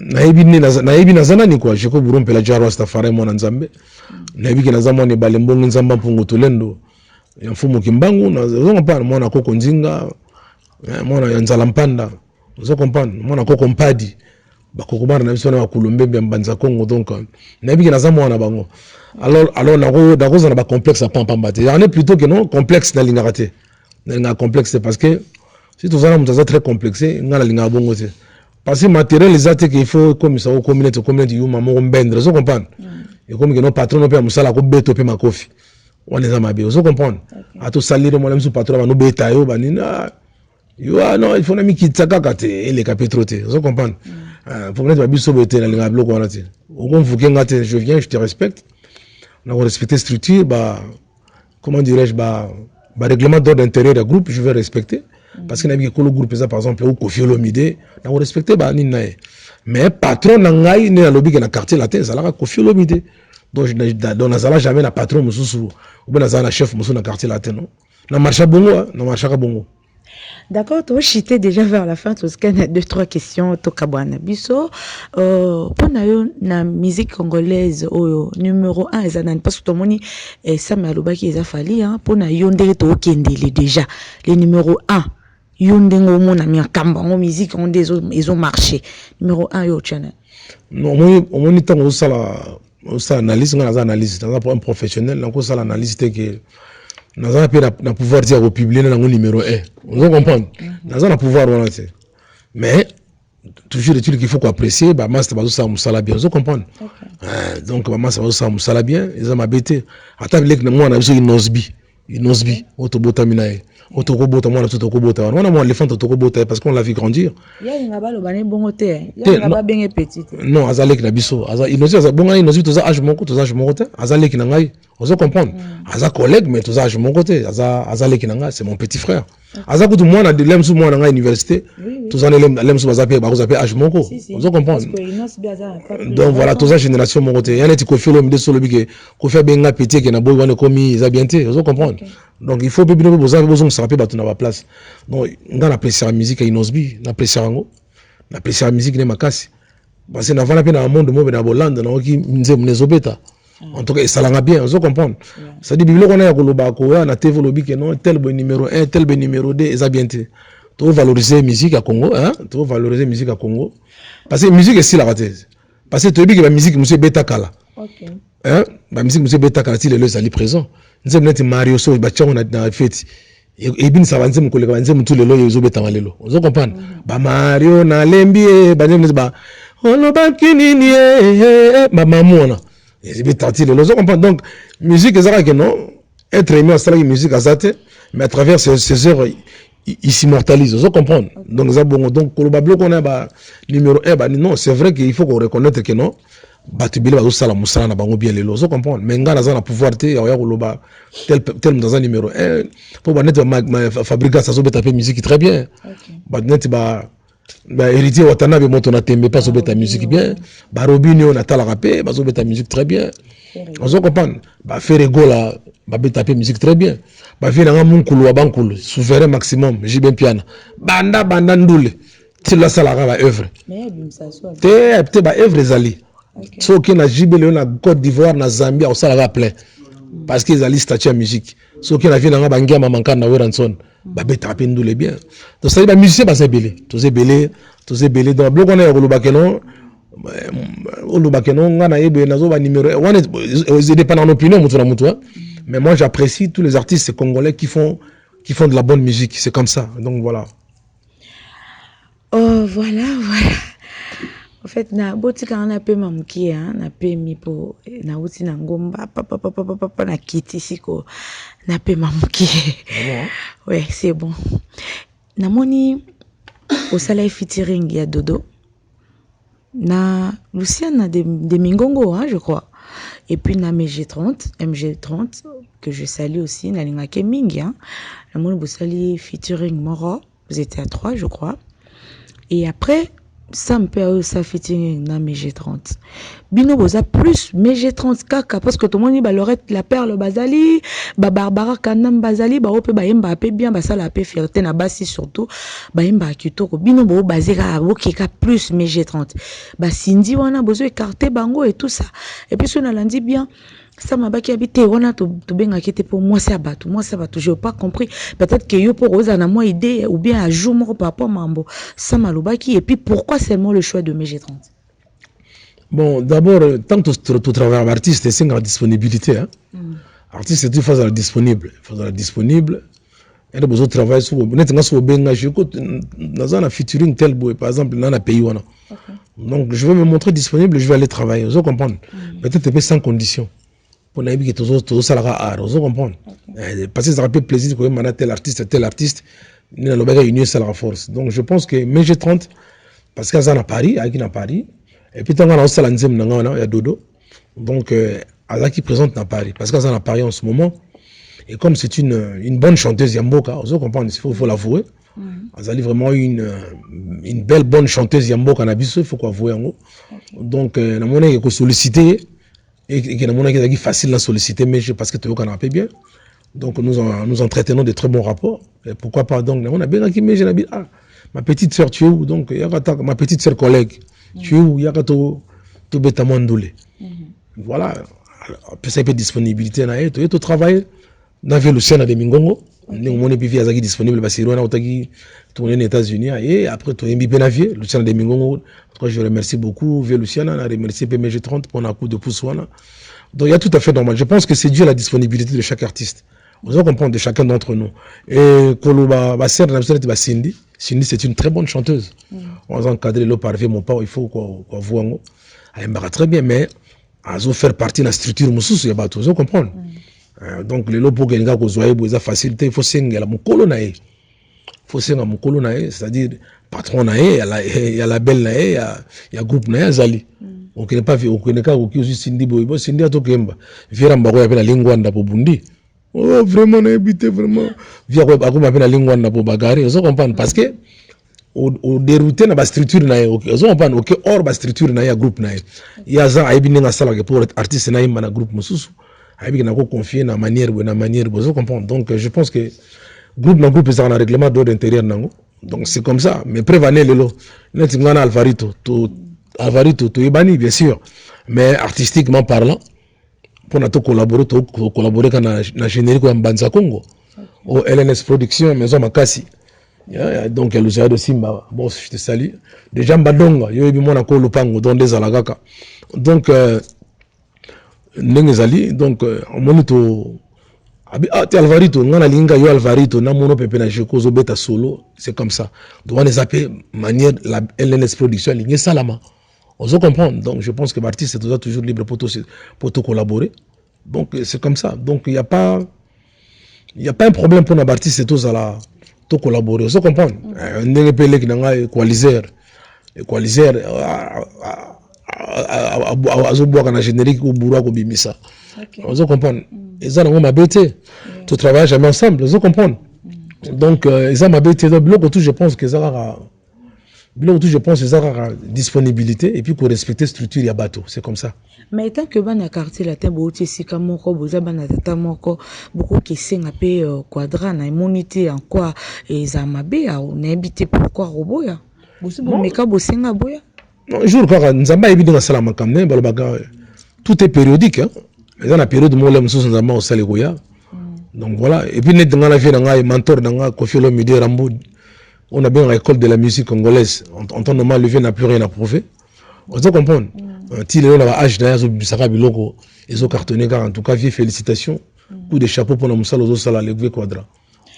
naibi nazana ni quoi je ko burompela jaro stafare mona nzambe naibi ke nazama ne balembongo nzamba mpungu tolendo ya mfumo kimbangu na zonga pana mona koko nzinga mona ya nzala mpanda vous comprenez mona koko mpadi bakoko bana na biso na bakulombembe mbanza Congo donc naibi ke nazama wana bango alors na ko na ba complexe à pampambate ya ne plutôt que non complexe na lingaraté na complexe parce que si tout ça nous très complexé ngala linga bongo c'est parce que matériel les attaques qu'il faut comme ça au communauté yuma mo mbendre vous comprenez et comme que non patron no pe musala ko beto pe makofi on les a mabé, vous comprenez? À tout salir, moi, même patron, nous bêta, yo, banina. Non, il faut n'ami qui t'akakate, et les capitrotés, vous comprenez? Pour mettre ma bille sur le terrain, les blocs, on a dit. Au moins, vous gagnez, je viens, je te respecte. On a respecté la structure, bah, comment dirais-je, bah, règlement d'ordre intérieur du groupe, je vais respecter. Parce qu'il y a des groupes, par exemple, où Kofi Olomide, on a respecté, bah, ninae. Mais patron, nangai, né à lobby, dans le quartier latin, ça l'a Kofi Olomide. Donc, on n'a jamais un patron, ou bien un chef, dans le quartier latin, non? On a marché bongo, on a marché bongo. D'accord, tu as déjà vers la fin, tu as 2-3 questions, tu as biso. Pour la musique congolaise, numéro 1, parce que tout le monde, ça m'a fallu, pour la yonde, tu déjà, les numéro 1. Yonde, on musique, ils ont marché. Numéro 1, yo, channel. Non, au moins, on a analyse, un professionnel, on a l'analyse que nous avons le pouvoir de publier le numéro 1. Vous comprenez? Nous avons le pouvoir. Mais, toujours qu'il faut apprécier, master bazo musala bien. Vous comprenez? Donc, master bazo musala bien, ils ont m'habité. Attends, moi, on a besoin d'une nosbi. Autobota minae. Autobota, moi, autobota. On a moins l'éléphant autobota parce qu'on l'a vu grandir. Il y a une balle au bané bon côté. Il y a une balle bien petite. Non, azalek na biso. Il nous dit, bon, il nous dit, tous âge mon côté, azalek na ngai. Vous comprenez? Aza collègue, mais tous âge mon côté. Azalek na ngai, c'est mon petit frère. Aza kutu moi, on a de l'aime sous moi dans l'université. Tous en l'aime sous bazapé, bazapé âge mon côté. Vous comprenez? Donc voilà, tous âge génération mon côté. Il y a un petit Kofi Olomide sur le bique. Kofi Benga petit qui n'a pas besoin de commis, ils habitent. Vous comprenez? Donc il faut bien besoin de se rappeler battre dans place. Donc on a apprécié la musique à Inosbi, on a apprécié la musique de Makasi. Parce que nous avons un monde de Hollande, nous avons en tout cas, ça l'a bien, vous comprenez? C'est-à-dire, biblio qu'on a à la TV lobby que non, tel numéro 1, tel numéro 2, ils ont bien été. Tu veux valoriser la musique à Congo, hein? Tu veux valoriser la musique à Congo. Parce que la musique est si la raté. Parce que tu veux que la musique, monsieur Beta Kala. Hein? La musique, monsieur Beta Kala, il est là, il est présent. Nous avons Mario So, on a dans la fête. Et bien, ça va nous coller, nous avons tous les lois, ils ont bêta malelo. Vous comprenez? Mario, na lembi, on a bakini, mamamona. Donc, musique, c'est non, être aimé à la musique, mais à travers ces heures, il s'immortalise. Vous comprenez? Donc, qu'on a numéro 1, non, c'est vrai qu'il faut qu'on reconnaisse que non, tu bien les lots. Vous comprenez? Mais on a pouvoir tel dans un numéro 1, pour fabriquer sa musique très bien. Héritier Watanabe Montona Tembe pas sauver ta musique bien. Robinho Natal Rapé pas sauver ta musique très bien. On se comprend. Ferrego là taper musique très bien. Faire un munkulu abankulu souverain maximum j'ai bien piano. Banda ndoule. Tu la sala va œuvre. Mais ça soit. Te ba œuvre zali. So qui na jibele na Côte d'Ivoire na Zambie au sala plein. Parce qu'ils allaient statut à musique. So qui na vie na bangia mamanka na Weranson. Taper ndoule bien. Donc ça les musiciens c'est belé. Tous ces belé dans bloc on est au Lubakeno. Au Lubakeno on a ébé na zo ba numéro. On est dépend en opinion mutu. Mais moi j'apprécie tous les artistes congolais qui font de la bonne musique, c'est comme ça. Donc voilà. Oh voilà. En fait na botika on a peu mamki na peu mi po na uti na ngomba papa na kiti siko na peu mamki. Ouais, c'est bon. Namoni au salai featuring ya Dodo na Luciane de Mingongo hein, je crois. Et puis na MG30 que je salue aussi na lingake mingi hein. Namoni vous sali featuring Moro, vous étiez à 3 je crois. Et après ça me peut ça featuring na MG30. Bino boza plus MG30 kaka parce que tout le monde ba Lorette la perle bazali, ba Barbara Kanam bazali, ba ope ba yemba pe bien ba sala pe fierté na basi surtout, ba yemba kitoko. Bino bo bazeka okeka plus MG30. Ba Cindy wana bozo écarter bango et tout ça. Et puis on a lundi bien ça m'a baki habité on a tout benga qui était pour moi c'est abatou je n'ai pas compris peut-être que yo pour osa na moi idée ou bien à jour mon papa mambo ça m'a lobaki et puis pourquoi seulement le choix de MG30? Bon d'abord tant que tu travailles avec artiste c'est une disponibilité hein. Artiste tu fais la disponible et de besoin travail sur net sur benga je écoute dans un featuring tel boy par exemple dans un pays wana. Donc je vais me montrer disponible je vais aller travailler vous comprenez peut-être sans condition. pour n'aimé que tout ça la art vous comprenez parce que ça rappelle plaisir que maintenant tel artiste ni la lobega union ça la force donc je pense que mais j'ai 30 parce que ça à Paris avec na Paris et puis tant qu'on a aussi la nzem nanga il y a Dodo donc Aza qui présente à Paris parce que ça à Paris en ce moment et comme c'est une bonne chanteuse Yamboka vous comprenez il faut l'avouer Azali vraiment une belle bonne chanteuse Yamboka na biso il faut quoi avouer yango donc na mona que solliciter et que na mona que facile à solliciter mais parce que tu veux qu'on appelle bien donc nous entretenons de très bons rapports et pourquoi pas donc on a bien qui mais j'ai dit ma petite sœur tu es où donc ma petite sœur collègue tu es où yaka to betamandoule voilà après ça peut disponibilité na et tu travailles dans le Luciana de Mingongo on est puis azaki disponible parce que on a otaki tourner aux États-Unis et après tu es bien navier Luciana de Mingongo en je remercie beaucoup Vieux Luciana on a remercié PMG30 pour un coup de pouce donc il y a tout à fait normal je pense que c'est dû à la disponibilité de chaque artiste on doit comprendre de chacun d'entre nous et Koloba Basser Cindy c'est une très bonne chanteuse on va encadrer le parvé mon pas il faut quoi voir elle me très bien mais à faire partie de la structure mususu il y a pas tout comprendre donc les lobes qui n'ont pas facilité il faut senga la mukolo nae faut senga mukolo nae c'est-à-dire patron nae il y a la belle nae il y a groupe nae azali on connaît pas on connaît pas qui aussi Cindy boy Cindy a to kemba vira mbako ya pela lingwanda po bundi oh vraiment na habité vraiment via quoi akuma pela lingwanda po bagari vous comprenez parce que au dérouté na ba structure nae OK vous comprenez OK hors ba structure nae ya groupe nae ya za aibi ninga sala ke pour artiste nae na groupe mususu aibi na ko confier na manière vous comprenez donc je pense que groupe ça na règlement d'ordre intérieur nango donc c'est comme ça mais prévaner lelo net ngana Alvarito to ibani bien sûr mais artistiquement parlant pour na to collaborer na générique ya Mbanza Congo au LNS Production maison makasi donc il y a de Simba bon je te salue déjà Mbadonga yo bi mona ko lupango dans des alagaka donc Nengezali donc monito ti Alvarito ngana linga yo Alvarito na mono pepe na jeko zo beta solo c'est comme ça donc on les appelle manière la LNS Production ligne salama on se comprend donc je pense que l'artiste est toujours libre pour collaborer donc c'est comme ça donc il y a pas un problème pour l'artiste c'est tous à la to collaborer on se comprend ndenge pele ki nanga equalizer azoboaka na générique ou bourra ko bimisa on se comprend et ça na mabete tu travailles jamais ensemble on se comprend donc ça mabete donc bloc tout je pense que ça la disponibilité et puis pour respecter structure ya bateau c'est comme ça mais tant que bana quartier la tembo sika moko boza bana tata moko beaucoup qui senga pe quadra na immunité en quoi et za mabe on habité pourquoi roboya bosi bo meka bosenga boya non jour quand nzamba ebi dans sala makamne balobaga tout est périodique hein mais dans la période mo le mususu nzamba au sale goya donc voilà et puis net dans la vie nga mentor nga Kofi Olomide Rambo on a bien l'école de la musique congolaise en temps normal le vieux n'a plus rien à prouver on doit comprendre il est là âge d'ailleurs ça biloko ils ont cartonné car en tout cas vieux félicitations coup de chapeau pour la musala aux sala le vieux quadra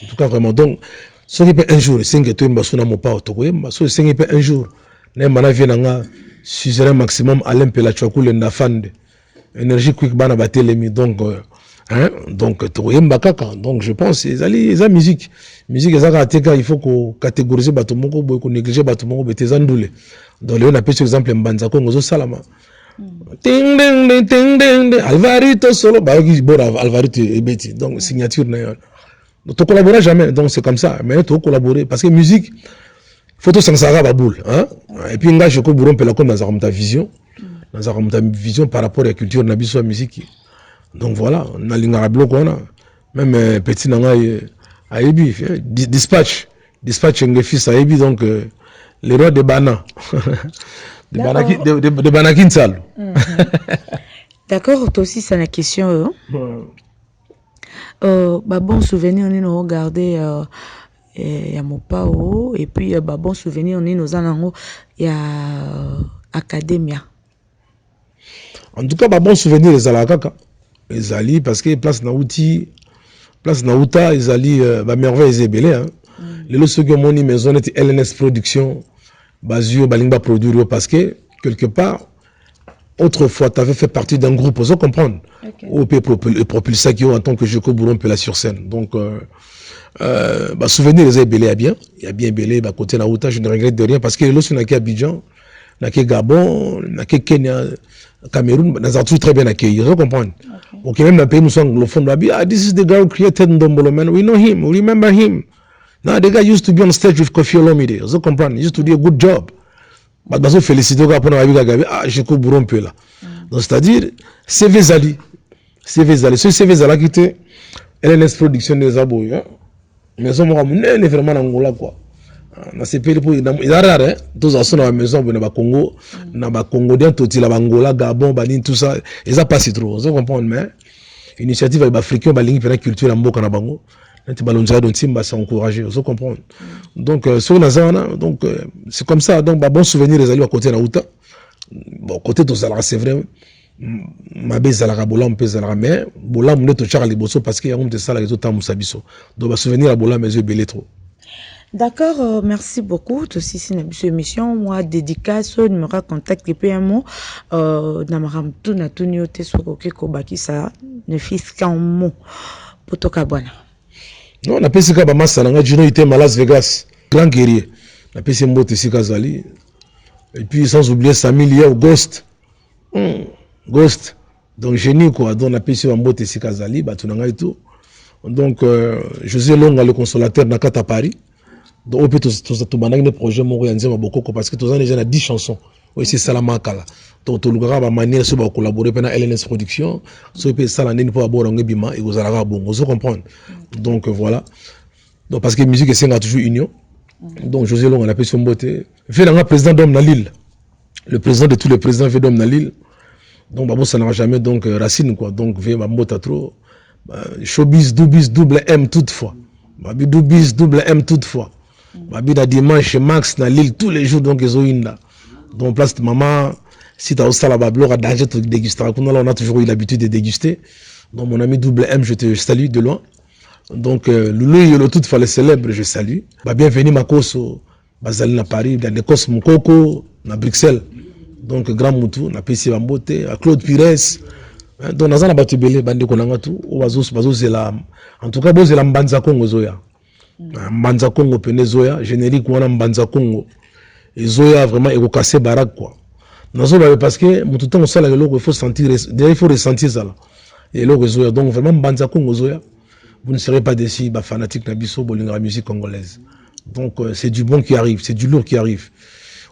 en tout cas vraiment donc ce qui peut un jour 5 étoiles mbasuna mo pa otokoyemba so 5 peut un jour na mana vie nga suzerain maximum Alain Pelachakule ndafande énergie quick bana batelemi donc donc toyemba kaka donc je pense les musique ezaka teka il faut ko catégoriser bato moko boy ko négliger bato moko betezandule dans le on appelle par exemple Mbanza Congo zo salama ting ding Alvarito solo ba ki bora Alvarito ebeti donc signature na yo to collaborer jamais donc c'est comme ça mais to collaborer parce que musique photo sansara ba boule hein et puis nga je ko buron pela comme dans ta vision par rapport à la culture na biso musique donc voilà on a linga bloc on a même petit nanga aibi dispatch nge fils aibi donc les rois de bana de banakin sal d'accord toi aussi c'est la question bah bon souvenir on a regardé ya mopao et puis bah bon souvenir on est nos anango ya academia en tout cas bah bon souvenir les alakaka les ali parce que place na uta les ali bah merveille ezebele hein les lots que moni maison était LNS Production basio balingba produire parce que quelque part autrefois, tu avais fait partie d'un groupe, vous comprendre. Ou propulsé qui en tant que Joko Bourron peut la sur scène. Donc, souvenir les belé à bien. Il y a bien belé, côté Naouta, je ne regrette de rien parce que là, on a Abidjan, on a Gabon, on a Kenya, Cameroun, nous avons très bien accueilli. Vous comprenez. Ok, même dans le pays, nous sommes anglophones. This is the guy who created Ndombolo, man. We know him, we remember him. Now, the guy used to be on stage with Kofi Olomide. Vous comprenez. He used to do a good job. Bah, féliciter pour avoir vu Joko Bourron peut là. Donc, c'est-à-dire, CV Zali. Ce CV Zali qui était LNS Production des Aboy. Mais ça, moi, je suis vraiment en Angola, quoi. Il y a rare, tous à la maison, dans le Congo, dans le Congo, dans le Angola, Gabon, tout ça, ils n'ont pas si trop. Vous comprenez, mais l'initiative africaine, la culture en Boka na Bango, c'est encouragé. Vous comprenez. Donc, sur la zone, donc, c'est comme ça. Donc, bon souvenir, les alliés à côté de Naouta. Bon, côté de Zalara, c'est vrai. Ma belle Zalara, Bola, on peut Zalara, mais Bola, on est au Charles Bosso parce qu'il y a un de ça, les autres, Moussabiso. Donc, souvenir à Bola, mes yeux belés trop. D'accord, merci beaucoup. Tout ceci, c'est une émission. Moi, dédicace, numéro contact, et puis un mot. Namaram, tout n'a tout nioté sur Koké Kobaki, ça ne fit qu'un mot. Poto Kabwana. Non, on a pensé qu'à Bamassa, on a dit qu'il était à Las Vegas, grand guerrier. On a pensé qu'il était ici, Kazali. Et puis, sans oublier Samy Liao, Ghost. Ghost. Donc, génie, quoi. Donc, on a pensé qu'il était ici, Kazali, Batunanga et tout. Donc, José Longa, le consolateur, Nakata Paris. Donc, on peut tout le projet, parce que tout le monde a 10 chansons. Oui, c'est Salamakala. Donc, tout le monde a manière de collaborer avec LNS Production. So, peut ça l'année pour avoir un bima et vous allez bon. Vous comprenez. Donc, voilà. Donc, parce que la musique, c'est toujours union. Donc, José Long, on appelle son beauté. Fait le président d'homme dans l'île. Le président de tous les présidents fait d'homme dans l'île. Donc, bah, ça n'aura jamais, donc, racine, quoi. Donc, fait ma mot à trop. Showbiz, double M toutefois. Babi, double M toutefois. Babi, da dimanche, Max, dans l'île, tous les jours, donc, ils ont une là. Donc, place de maman. Si tu as aussi la bablo, à danger de déguster. On a toujours eu l'habitude de déguster. Donc, mon ami double M, je te salue de loin. Donc, Loulou Yolo, tout fallait célèbre, je salue. Bah, bienvenue, Makoso, Bazali à Paris, dans l'Écosse, Moukoko, à Bruxelles. Donc, Grand Moutou, na PC Bambote, à Claude Pires. Donc, on a battu Belé, Bande Konangatu, en tout cas, c'est la Mbanza Congo Zoya. Mbanza Congo, Pene Zoya, générique, on a Mbanza Congo. Et Zoya, vraiment, il faut casser Barak, quoi. Parce que tout le temps, il faut sentir, il faut ressentir ça. Et là, donc vraiment, Mbanza Congo Zoya, vous ne serez pas déçus, fanatique Nabiso, Bolinga, la musique congolaise. Donc c'est du bon qui arrive, c'est du lourd qui arrive.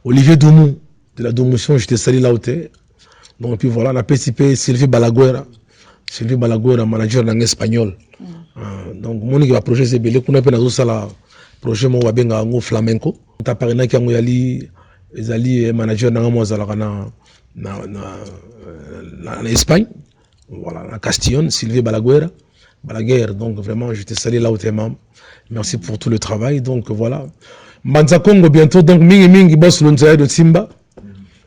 Olivier Doumou, de la Doumoution, je te salue là où tu es. Donc puis voilà, on a participé Sylvie Balaguera, manager en espagnol. Donc mon équipe a projet c'est belé, qu'on a appelé ça projet mon wabenga ngo flamenco. Tu as parlé qu'il y a les manager en Espagne, voilà, à Castillon, Sylvie Balaguer. Donc vraiment, je te salue là où tu es, maman. Merci pour tout le travail. Donc voilà. Mbanza Congo bientôt, donc mingi boss le Nzaya de Timba.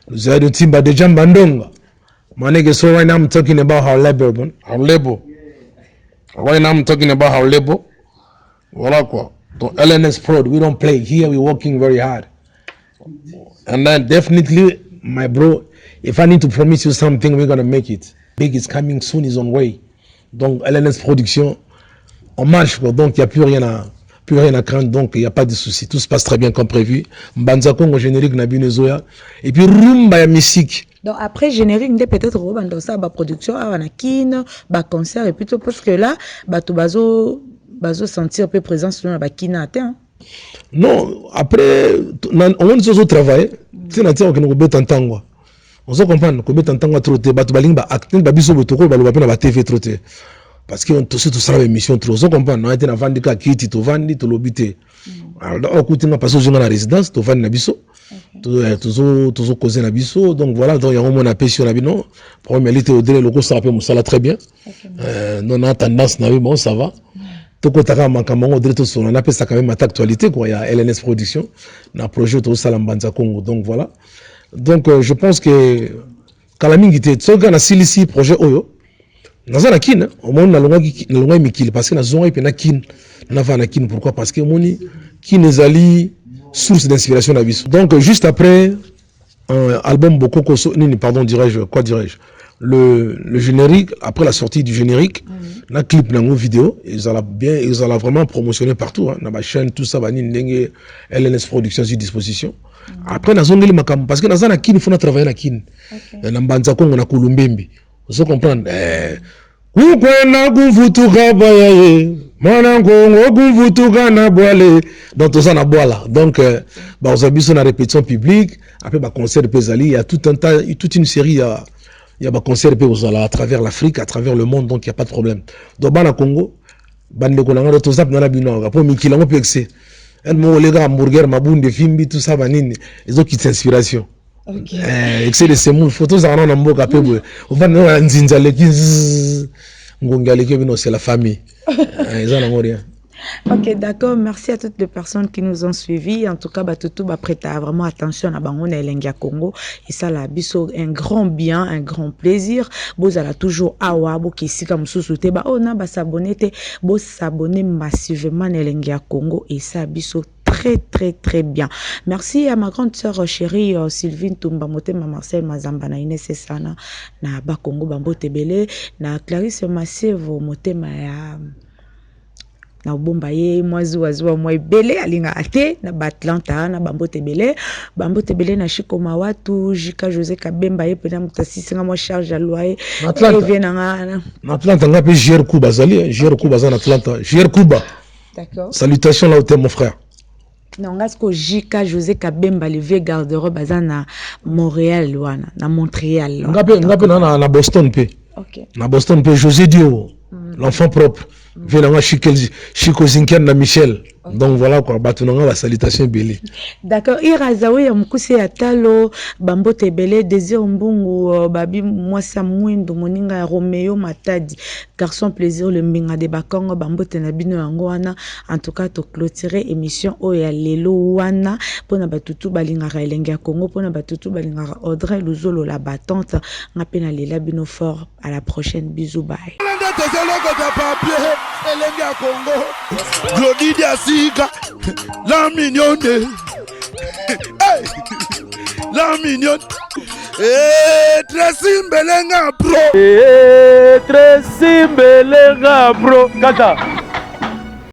Le Nzaya de Timba de Jambandonga. Manege, so right now I'm talking about our label. Right now I'm talking about our label. Voilà quoi. Donc LNS Prod, we don't play. Here we're working very hard. And then definitely, my bro, if I need to promise you something, we're gonna make it. Big is coming soon, is on way. Donc LNS Production, on marche quoi. Donc il n'y a plus rien à craindre, donc il n'y a pas de souci. Tout se passe très bien comme prévu. Mbanza Congo générique Nabi Zoya. Et puis rumba ya musique. Donc après générique, peut-être dans ça, production, kin, concert et plutôt parce que là, tu vas sentir un peu présence sur la kina atteint. Non, après, on a travaillé. C'est un temps que nous avons entendu. On se comprend que nous avons entendu trop de baling ba acting ba biso botoko ba loba na TV trop de parce que on tout ça la émission trop. On se comprend, on a été na vandi ka kiti to vandi to lobité. Alors on écoute na parce que je na résidence to vandi na biso. Toujours causer na biso. Donc voilà, donc il y a un moment on a pêché na bino. Premier lité Audrey logo ça rappelle ça très bien. Non a tendance na bon ça va. Toko taka mankamango Audrey to son on appelle ça quand même actualité quoi. Il y a LNS Production na projet to ça Mbanza Congo. Donc voilà. Donc je pense que Kalamingité tsoga na silisi projet oyo naza na kin au monde na longa mikili parce que na zonga ipena kin na va na kin pourquoi parce que moni kin ezali source d'inspiration na biso. Donc juste après un album beaucoup pardon, quoi dirais-je, le générique, après la sortie du générique, la clip dans vidéo, ils allaient vraiment promotionner partout, hein, dans ma chaîne, tout ça, LNS Productions sur disposition. Après, parce que dans la kin, il faut travailler la kin. Dans Banza Congo, on a Kulumbembi. Vous comprenez? Donc tout ça na boala. Donc vous avez vu la répétition publique, après concert de Pesali, il y a toute une série, il y a concert de à travers l'Afrique, à travers le monde, donc il n'y a pas de problème. Donc dans le Congo, bande konanga tout ça dans la bino, après Mikila peut excès. Elle m'a les gars hamburger, mabunde de film, tout ça vanine, ils ont quitté inspiration. OK. Excès de ces mots, photos ça on a mboka peu. On va dans nzinza les c'est la famille. Ils en ont rien. Ok, d'accord. Merci à toutes les personnes qui nous ont suivis. En tout cas, tout prêter vraiment attention à Bango et Lengia Congo. Et ça, là, un grand bien, un grand plaisir. Vous allez toujours awabo qui si comme sous-souté. S'abonner massivement à Lengia Congo. Et ça, biso très très très bien. Merci à ma grande sœur chérie Sylvine Tumba Motema Marcel Mazamba na Inès Sana na Bakongo Bambo Tebele na Clarisse Masevo Motema ya na Bombaye Mwazuazua Mwebele alinga ate na Batlanta na Bambo Tebele na Chiko Mawatu Jika José Kabemba ye pena mutasi singa mo charge à loyer na Atlanta ngapi Jer Kuba zali Jer Kuba za na Atlanta Jer Kuba. D'accord. Salutations là où t'es mon frère. Non, ngasko Jika José Kabemba le vieux garde-robe à Montréal wana na Montréal. Ngapi na Boston pe. OK. Na Boston pe José Dio, l'enfant propre. Venanga Chico Zinken na Michel. Okay. Donc voilà quoi, batunanga la salutation belé. D'accord, Irazawi ya mkusi ya talo Bambo Tebele Désir Mbungu babi mwasa mwindu moninga Romeo Matadi garçon plaisir le mbinga de Bakongo Bambo Tenabino yango wana. En tout cas to clôturer émission oya lelo wana pona batutu balingara Elengi ya Congo pona batutu balingara Audrey Luzolo la battante ngapena lela bino fort. À la prochaine, bisous, bye. Elengi ya Congo Glody Asiga la mignonne hey la mignonne Tracy Mbelenga bro Tracy Mbelenga bro kaka